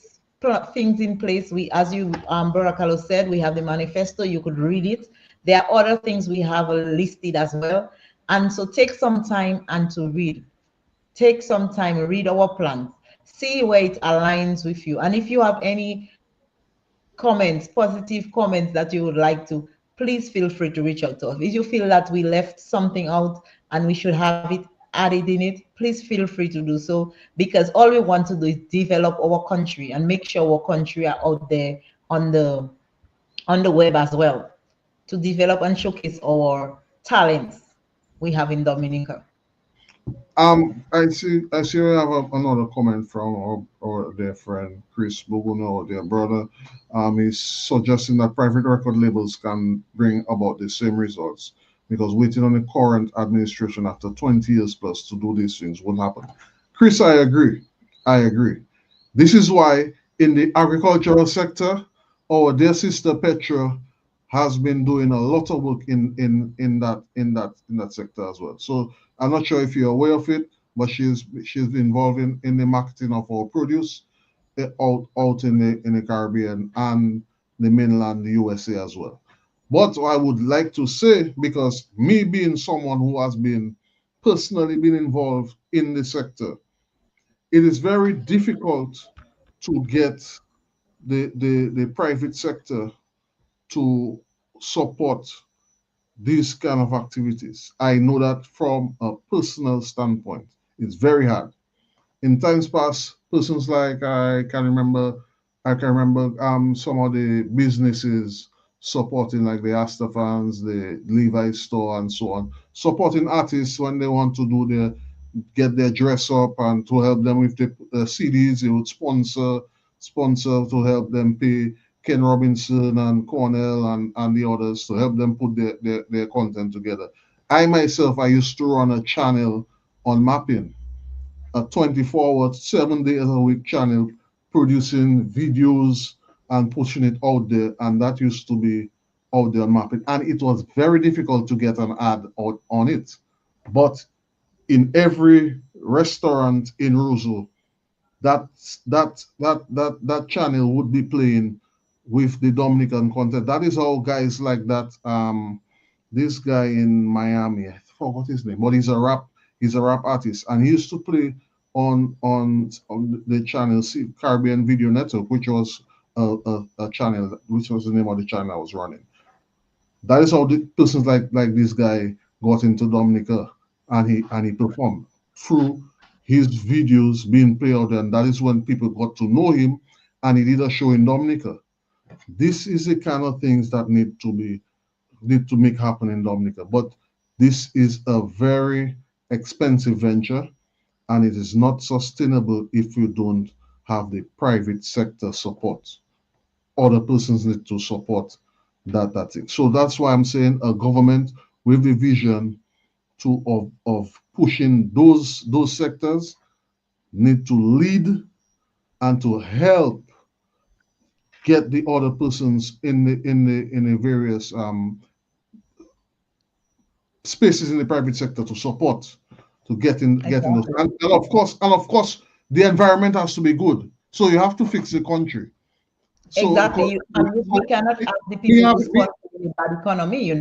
Speaker 2: things in place. We, as you Brother Carlos said, we have the manifesto. You could read it. There are other things we have listed as well. And so take some time and to read. Take some time, read our plans, see where it aligns with you. And if you have any comments, positive comments that you would like to, please feel free to reach out to us. If you feel that we left something out and we should have it added in it, please feel free to do so because all we want to do is develop our country and make sure our country are out there on the web as well to develop and showcase our talents we have in Dominica.
Speaker 3: I see we have another comment from our dear friend Chris Buguno, our dear brother. He's suggesting that private record labels can bring about the same results because waiting on the current administration after 20 years plus to do these things will happen. Chris, I agree. I agree. This is why in the agricultural sector, our dear sister Petra has been doing a lot of work in that sector as well. So I'm not sure if you're aware of it, but she's been involved in the marketing of our produce out in the Caribbean and the mainland USA as well. But I would like to say, because me being someone who has been personally been involved in the sector, it is very difficult to get the private sector to support these kind of activities. I know that from a personal standpoint. It's very hard. In times past, persons like I can remember some of the businesses supporting like the Astafans, the Levi's store and so on, supporting artists when they want to do their get their dress up and to help them with the CDs. They would sponsor to help them pay Ken Robinson and Cornell and the others to help them put their content together. I myself, I used to run a channel on mapping, a 24-hour, 7 days a week channel producing videos and pushing it out there. And that used to be out there on mapping. And it was very difficult to get an ad out on it. But in every restaurant in Roseau, that channel would be playing with the Dominican content. That is how guys like that. This guy in Miami, I forgot his name, but he's a rap artist, and he used to play on the channel Caribbean Video Network, which was a channel, which was the name of the channel I was running. That is how the persons like this guy got into Dominica, and he performed through his videos being played out, and that is when people got to know him, and he did a show in Dominica. This is the kind of things that need to make happen in Dominica, but this is a very expensive venture, and it is not sustainable if you don't have the private sector support. Other persons need to support that thing. So that's why I'm saying a government with the vision of pushing those sectors need to lead and to help get the other persons in the various spaces in the private sector to support to getting those,
Speaker 2: Exactly.
Speaker 3: and of course the environment has to be good, so you have to fix the country. So
Speaker 2: Exactly.
Speaker 3: because
Speaker 2: We cannot ask the
Speaker 3: we
Speaker 2: people
Speaker 3: have
Speaker 2: responsible for the bad economy,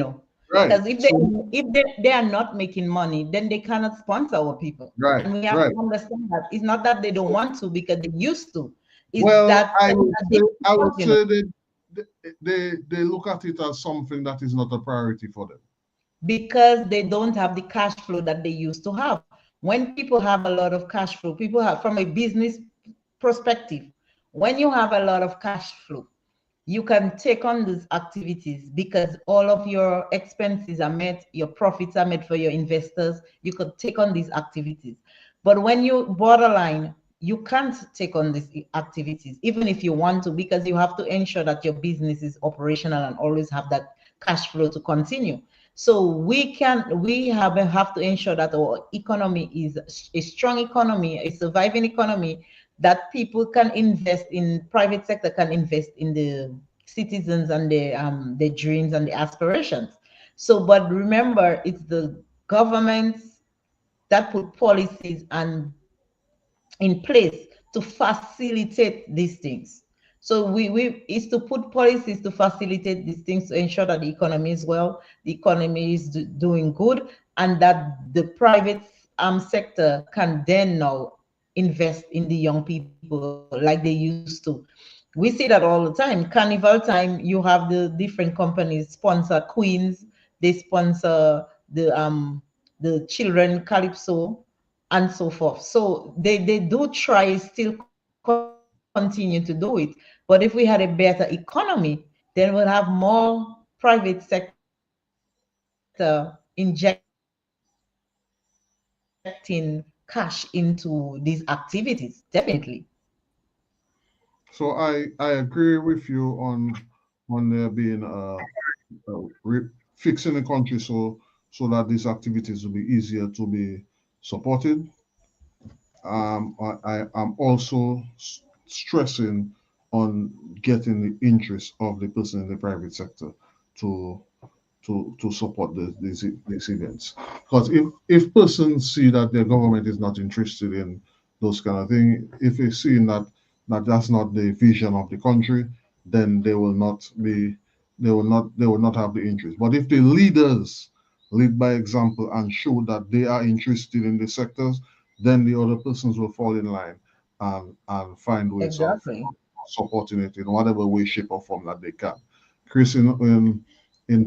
Speaker 3: right,
Speaker 2: because
Speaker 3: so
Speaker 2: if they are not making money, then they cannot sponsor our people.
Speaker 3: right,
Speaker 2: And we have
Speaker 3: right.
Speaker 2: to understand that it's not that they don't want to because they used to. It's
Speaker 3: Well,
Speaker 2: that
Speaker 3: I would
Speaker 2: they
Speaker 3: say I
Speaker 2: can't,
Speaker 3: would say they look at it as something that is not a priority for them.
Speaker 2: because they don't have the cash flow that they used to have. When people have a lot of cash flow, people have, from a business perspective, when you have a lot of cash flow, you can take on these activities because all of your expenses are met, your profits are met for your investors. You could take on these activities. But when you borderline, you can't take on these activities, even if you want to, because you have to ensure that your business is operational and always have that cash flow to continue. So we have to ensure that our economy is a strong economy, a surviving economy, that people can invest in, private sector can invest in the citizens and their dreams and the aspirations. So, but remember, it's the governments that put policies and in place to facilitate these things. So we is to put policies to facilitate these things to ensure that the economy is well, the economy is doing good, and that the private sector can then now invest in the young people like they used to. We see that all the time. Carnival time, you have the different companies sponsor queens, they sponsor the children calypso and so forth. So they do try, still continue to do it. But if we had a better economy, then we'll have more private sector injecting cash into these activities, definitely.
Speaker 3: So I agree with you on there being fixing the country so that these activities will be easier to be supported. I am also stressing on getting the interest of the person in the private sector to to support these events. Because if persons see that their government is not interested in those kind of things, if they see that's not the vision of the country, then they will not have the interest. But if the leaders lead by example and show that they are interested in the sectors, then the other persons will fall in line and find ways of
Speaker 2: Exactly.
Speaker 3: supporting it in whatever way, shape, or form that they can. Chris, in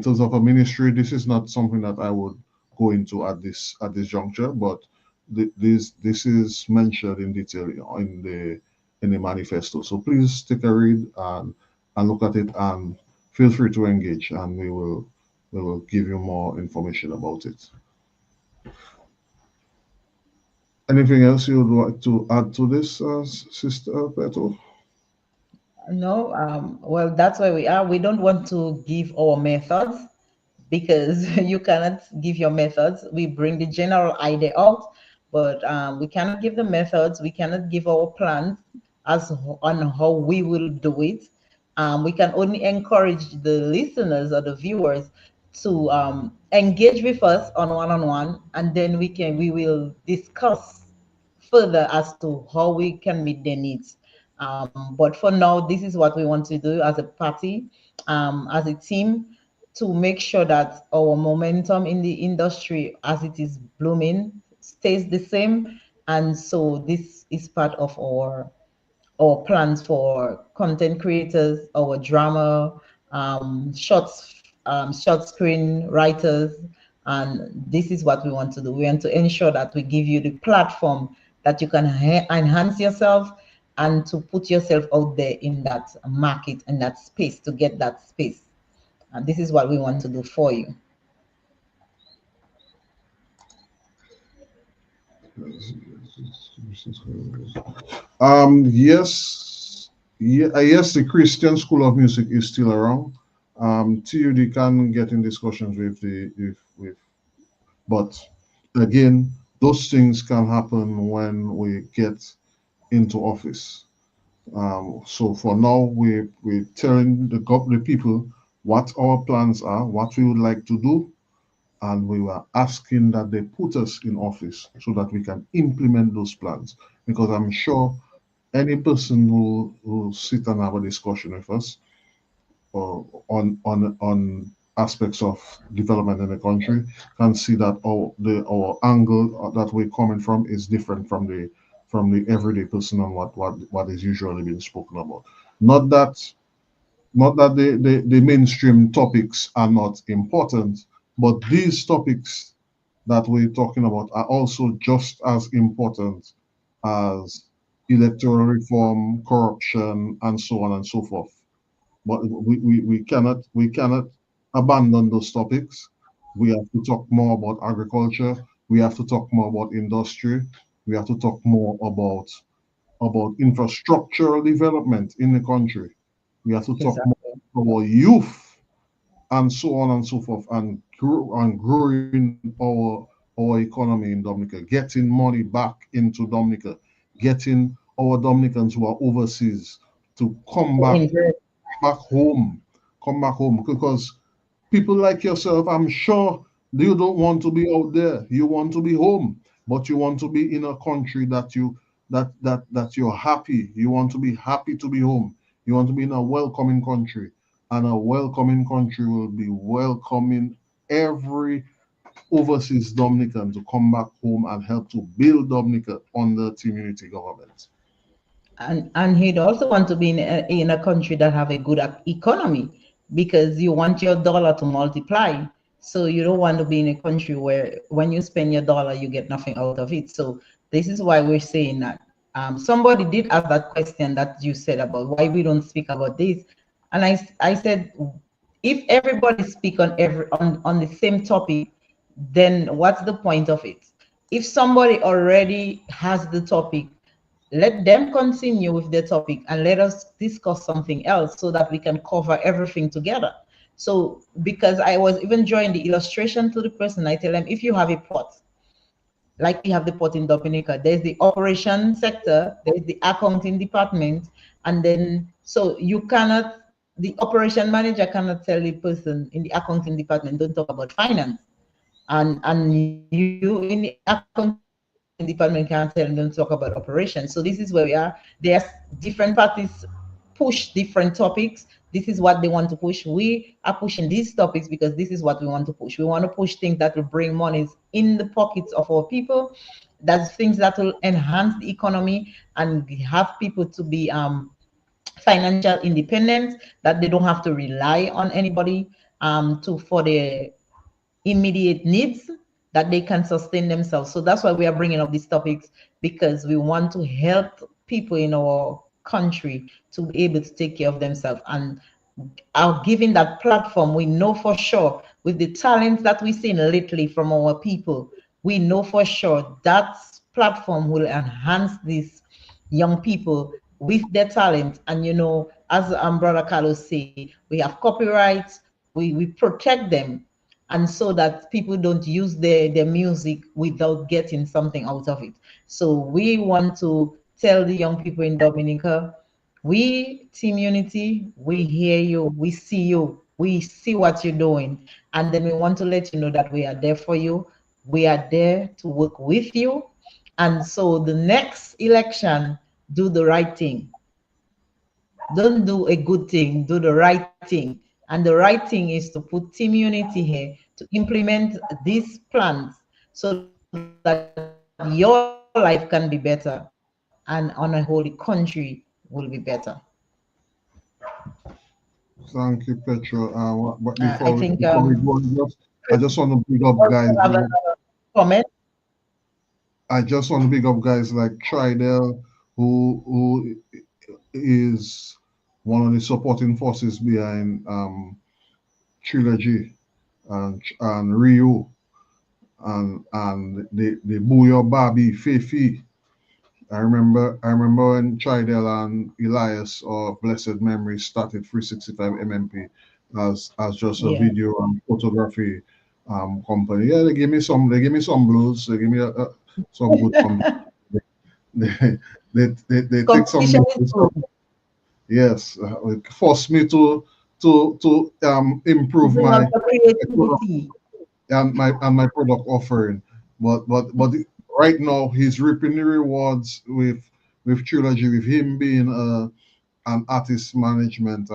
Speaker 3: terms of a ministry, this is not something that I would go into at this juncture, but this is mentioned in detail in the manifesto. So please take a read and look at it and feel free to engage, and we will give you more information about it. Anything else you would like to add to this, Sister Peto?
Speaker 2: No, well, that's where we are. We don't want to give our methods because you cannot give your methods. We bring the general idea out, but we cannot give the methods. We cannot give our plans on how we will do it. We can only encourage the listeners or the viewers to engage with us on one-on-one, and then we will discuss further as to how we can meet their needs. But for now, this is what we want to do as a party, as a team, to make sure that our momentum in the industry as it is blooming stays the same. And so this is part of our plans for content creators, our drama, short screen writers, and this is what we want to do. We want to ensure that we give you the platform that you can enhance yourself and to put yourself out there in that market and that space to get that space. And this is what we want to do for you.
Speaker 3: Yes, yeah, yes, the Christian School of Music is still around. TUD can get in discussions with but again, those things can happen when we get into office. So for now, we're telling the people what our plans are, what we would like to do, and we were asking that they put us in office so that we can implement those plans. Because I'm sure any person who will sit and have a discussion with us on aspects of development in the country can see that our angle that we're coming from is different from the everyday person and what is usually being spoken about. Not that the mainstream topics are not important, but these topics that we're talking about are also just as important as electoral reform, corruption, and so on and so forth. But we cannot abandon those topics. We have to talk more about agriculture. We have to talk more about industry. We have to talk more about infrastructural development in the country. We have to talk more
Speaker 2: Exactly.
Speaker 3: about youth and so on and so forth, and growing our economy in Dominica, getting money back into Dominica, getting our Dominicans who are overseas to back home, come back home, because people like yourself, I'm sure you don't want to be out there. You want to be home, but you want to be in a country that you're happy. You want to be happy to be home. You want to be in a welcoming country, and a welcoming country will be welcoming every overseas Dominican to come back home and help to build Dominica under community government.
Speaker 2: And he'd also want to be in a country that have a good economy because you want your dollar to multiply. So you don't want to be in a country where when you spend your dollar you get nothing out of it. So this is why we're saying that. Somebody did ask that question that you said about why we don't speak about this, and I said if everybody speak on on the same topic, then what's the point of it? If somebody already has the topic, let them continue with the topic and let us discuss something else so that we can cover everything together. So because I was even drawing the illustration to the person, I tell them if you have a pot like we have the port in Dominica. There's the operation sector, there's the accounting department, and then so you cannot, the operation manager cannot tell the person in the accounting department, don't talk about finance. And you in the accounting department can't tell them don't talk about operations. So this is where we are. There's different parties push different topics. This is what they want to push. We are pushing these topics because this is what we want to push. We want to push things that will bring monies in the pockets of our people. That's things that will enhance the economy and have people to be financial independence, that they don't have to rely on anybody to for their immediate needs, that they can sustain themselves. So that's why we are bringing up these topics, because we want to help people in our country to be able to take care of themselves. And are giving that platform, we know for sure with the talents that we've seen lately from our people, we know for sure that platform will enhance these young people with their talent. And as Brother Carlos say, we have copyrights, we protect them, and so that people don't use their music without getting something out of it. So we want to tell the young people in Dominica, we, Team Unity, we hear you, we see what you're doing. And then we want to let you know that we are there for you. We are there to work with you. And so the next election, do the right thing. Don't do a good thing, do the right thing. And the right thing is to put Team Unity here to implement these plans so that your life can be better and on a whole country will be better.
Speaker 3: Thank you, Petro. But
Speaker 2: I think
Speaker 3: before we go, I just want to big up
Speaker 2: also
Speaker 3: guys.
Speaker 2: have another comment.
Speaker 3: I just want to big up guys like Tridel, who is one of the supporting forces behind Trilogy and Rio and the Booyah Barbie Fifi. I remember when Tridel and Elias or Blessed Memory started 365 MMP as just a
Speaker 2: Yeah.
Speaker 3: video and photography company. Yeah, they give me some blues, they give me some good company. They take some
Speaker 2: Competition is
Speaker 3: blues.
Speaker 2: good.
Speaker 3: Yes, it forced me to improve
Speaker 2: Bring
Speaker 3: my
Speaker 2: out the creativity.
Speaker 3: my product offering. But right now he's reaping the rewards with Trilogy, with him being an artist management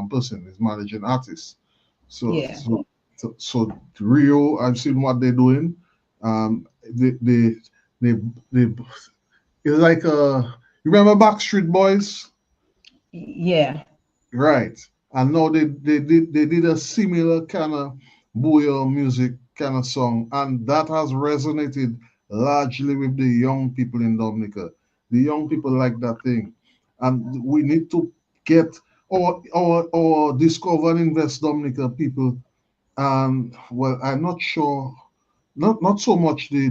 Speaker 3: person. He's managing artists. So
Speaker 2: Yeah.
Speaker 3: so Rio, I've seen what they're doing. They they it's like you remember Backstreet Boys?
Speaker 2: Yeah.
Speaker 3: Right. And now they did a similar kind of booyah music kind of song, and that has resonated largely with the young people in Dominica. The young people like that thing, and we need to get our discover and invest Dominica people. And well, I'm not sure, not so much the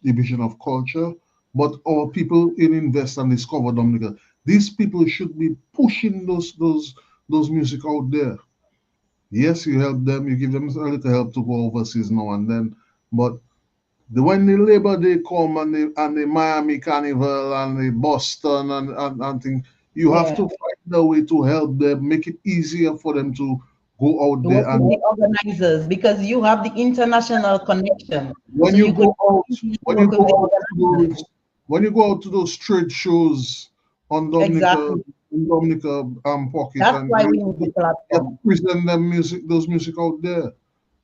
Speaker 3: division of culture, but our people in invest and discover Dominica. These people should be pushing those music out there. Yes, you help them, you give them a little help to go overseas now and then, but when the Labor Day come and the Miami Carnival and the Boston and things, you have
Speaker 2: Yeah.
Speaker 3: to find a way to help them, make it easier for them to go out
Speaker 2: You
Speaker 3: there.
Speaker 2: work with
Speaker 3: And
Speaker 2: the organizers because you have the international connection.
Speaker 3: when
Speaker 2: So
Speaker 3: you
Speaker 2: you could
Speaker 3: go out,
Speaker 2: easily
Speaker 3: when you
Speaker 2: work with
Speaker 3: go
Speaker 2: the
Speaker 3: out to
Speaker 2: organizers.
Speaker 3: those, when you go out to those trade shows on
Speaker 2: Exactly.
Speaker 3: Dominica pocket,
Speaker 2: That's
Speaker 3: and
Speaker 2: why we
Speaker 3: you
Speaker 2: need the
Speaker 3: get
Speaker 2: platform.
Speaker 3: present those music out there,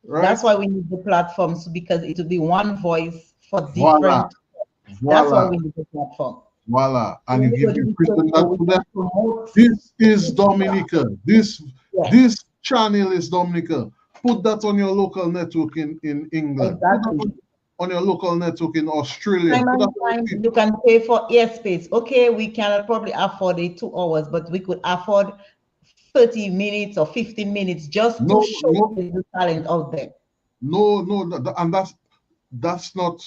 Speaker 2: That's
Speaker 3: right?
Speaker 2: why we need the platforms, because it will be one voice for
Speaker 3: Voila,
Speaker 2: different. That's why
Speaker 3: voila,
Speaker 2: we need the platform.
Speaker 3: voila, and
Speaker 2: When
Speaker 3: you
Speaker 2: we go
Speaker 3: give
Speaker 2: to
Speaker 3: you
Speaker 2: the
Speaker 3: present
Speaker 2: show,
Speaker 3: that
Speaker 2: we
Speaker 3: to them.
Speaker 2: can promote.
Speaker 3: This is Dominica. This
Speaker 2: Yeah,
Speaker 3: this channel is Dominica. Put that on your local network in England. Put that
Speaker 2: exactly.
Speaker 3: on your local network in Australia.
Speaker 2: Time
Speaker 3: Put that
Speaker 2: and
Speaker 3: on
Speaker 2: time
Speaker 3: your
Speaker 2: you can pay for airspace. Okay, we cannot probably afford it 2 hours, but we could afford 30 minutes or 15 minutes just to
Speaker 3: no, no,
Speaker 2: showcase the talent out there.
Speaker 3: no, and that's not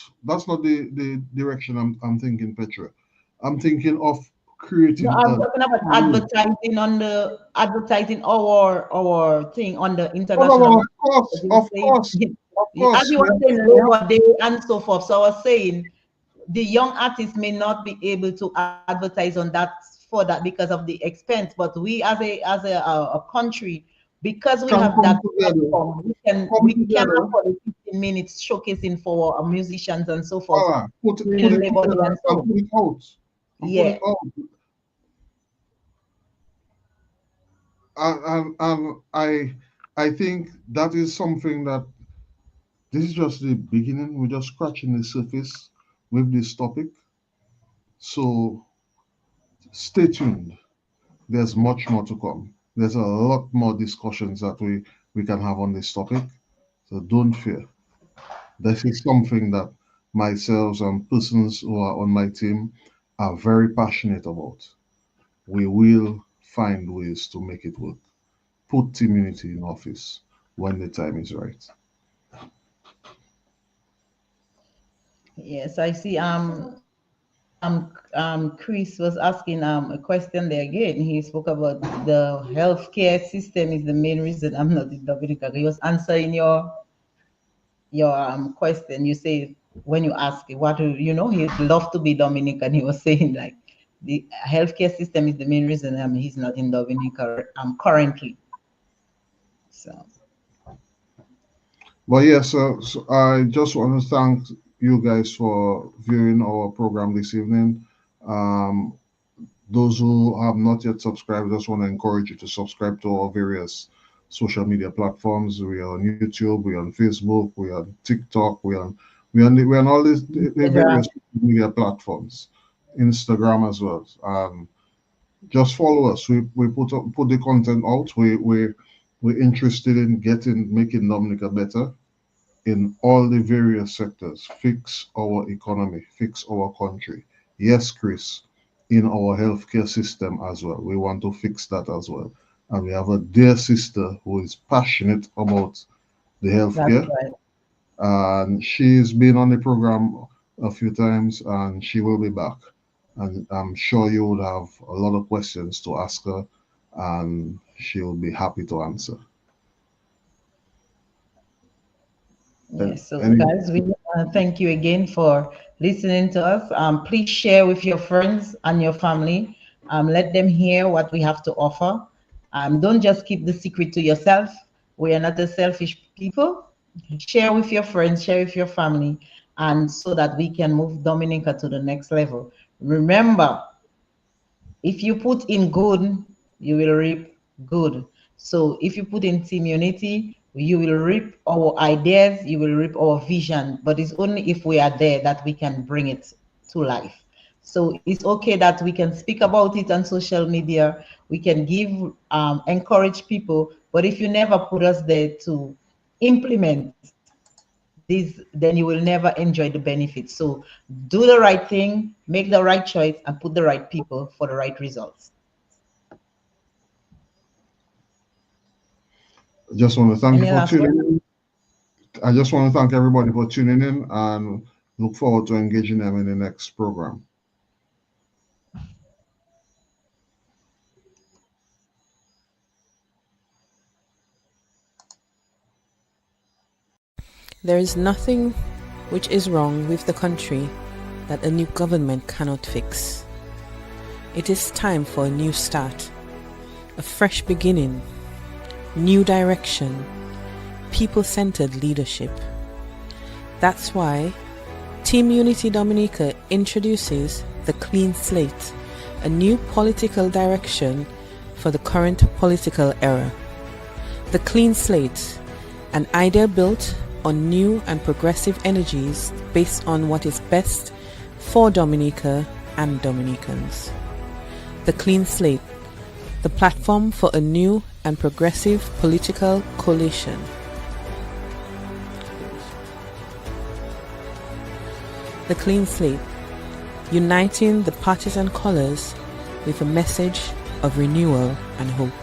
Speaker 3: the direction I'm thinking, Petra. I'm thinking of
Speaker 2: No,
Speaker 3: creating
Speaker 2: I'm
Speaker 3: a
Speaker 2: talking about advertising on advertising our thing on the
Speaker 3: no, no,
Speaker 2: international
Speaker 3: no,
Speaker 2: market. Because you
Speaker 3: of
Speaker 2: say
Speaker 3: course,
Speaker 2: it- As
Speaker 3: course,
Speaker 2: you were saying, Labor Day and so forth. So I was saying the young artists may not be able to advertise on that for that because of the expense, but we as a country, because we
Speaker 3: can
Speaker 2: have
Speaker 3: come
Speaker 2: that
Speaker 3: together.
Speaker 2: platform,
Speaker 3: Come
Speaker 2: we can
Speaker 3: together.
Speaker 2: afford 15 minutes showcasing for our musicians and so forth
Speaker 3: Voilà. Put
Speaker 2: during
Speaker 3: it
Speaker 2: Labor Day
Speaker 3: together
Speaker 2: and
Speaker 3: and
Speaker 2: so.
Speaker 3: put it out. And put
Speaker 2: Yeah.
Speaker 3: it out. And I think that is something that this is just the beginning. We're just scratching the surface with this topic. So stay tuned. There's much more to come. There's a lot more discussions that we can have on this topic. So don't fear. This is something that myself and persons who are on my team are very passionate about. We will find ways to make it work. Put Team Unity in office when the time is right.
Speaker 2: Yes, I see. Chris was asking a question there again. He spoke about the healthcare system is the main reason I'm not in Dominica. He was answering your question. You say when you ask what do you know, he'd love to be Dominican. He was saying like the healthcare system is the main reason he's not in Dominica currently. So.
Speaker 3: But yes, so I just want to thank you guys for viewing our program this evening. Those who have not yet subscribed, I just want to encourage you to subscribe to our various social media platforms. We are on YouTube, we're on Facebook, we're on TikTok, we're on all these the various social media platforms, Instagram as well. Just follow us. We put the content out. We're interested in making Dominica better in all the various sectors. Fix our economy, fix our country. Yes, Chris, in our healthcare system as well. We want to fix that as well. And we have a dear sister who is passionate about the healthcare.
Speaker 2: That's right.
Speaker 3: And she's been on the program a few times and she will be back. And I'm sure you would have a lot of questions to ask her and she'll be happy to answer.
Speaker 2: Yes, so guys, we thank you again for listening to us. Please share with your friends and your family. Let them hear what we have to offer. Don't just keep the secret to yourself. We are not a selfish people. Share with your friends, share with your family, and so that we can move Dominica to the next level. Remember, if you put in good, you will reap good. So if you put in Team Unity, you will reap our ideas, you will reap our vision, but it's only if we are there that we can bring it to life. So it's okay that we can speak about it on social media, we can give, encourage people, but if you never put us there to implement this, then you will never enjoy the benefits. So do the right thing, make the right choice, and put the right people for the right results.
Speaker 3: I just want to thank
Speaker 2: Any
Speaker 3: you for
Speaker 2: last
Speaker 3: tuning
Speaker 2: word?
Speaker 3: in. I just want to thank everybody for tuning in and look forward to engaging them in the next program.
Speaker 1: There is nothing which is wrong with the country that a new government cannot fix. It is time for a new start, a fresh beginning, new direction, people-centered leadership. That's why Team Unity Dominica introduces the Clean Slate, a new political direction for the current political era. The Clean Slate, an idea built on new and progressive energies based on what is best for Dominica and Dominicans. The Clean Slate, the platform for a new and progressive political coalition. The Clean Slate, uniting the partisan colors with a message of renewal and hope.